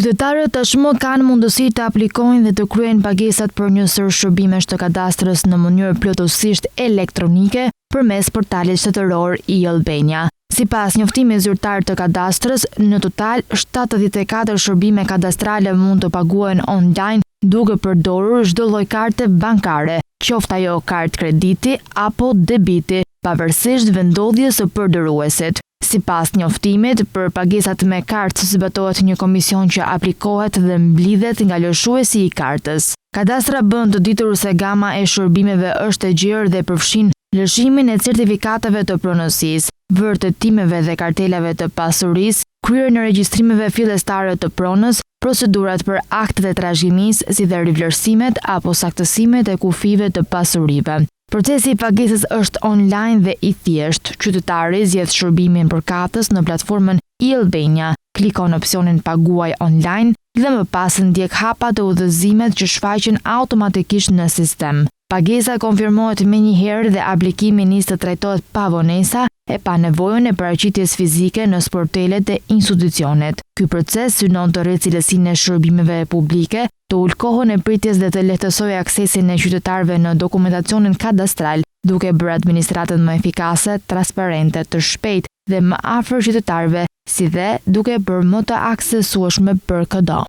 Qytetarët tashmë kanë mundësi të aplikojnë dhe të kryejnë pagesat për një sër shërbimesh të kadastrës në mënyrë plotësisht elektronike përmes portalit shtetëror e-Albania. Sipas njoftimit zyrtar të kadastrës, në total 74 shërbime kadastrale mund të paguhen online duke përdorur çdo lloj karte bankare, qoftë ajo kartë krediti apo debiti, pavarësisht vendodhjes së përdoruesit. Sipas njoftimit, për pagesat me kartë zbatohet një komision që aplikohet dhe mblidhet nga lëshuesi i kartës. Kadastra bën të ditur se gama e shërbimeve është e gjerë dhe përfshin lëshimin e certifikatave të pronësisë, vërtetimeve dhe kartelave të pasurisë, kryerjen e regjistrimeve fillestare të pronës, procedurat për aktet e trashëgimisë, si dhe rivlerësimet apo saktësimet e kufive të pasurive. Procesi i pagesës është online dhe i thjeshtë. Qytetari zgjedh shërbimin përkatës në platformën e-Albania, klikon opsionin paguaj online dhe më pas ndjek hapat e udhëzimet që shfaqen automatikisht në sistem. Pagesa konfirmohet menjëherë dhe aplikimi nis të trajtohet pa vonesa e pa nevojën e paraqitjes fizike në sportelet e institucionet. Ky proces synon të rritë cilësinë e shërbimeve publike, të ulë kohën e pritjes dhe të lehtësojë aksesin e qytetarëve në dokumentacionin kadastral, duke bërë administratën më efikase, transparente, të shpejtë dhe më afër qytetarëve, si dhe duke bërë më të aksesueshme për çdo.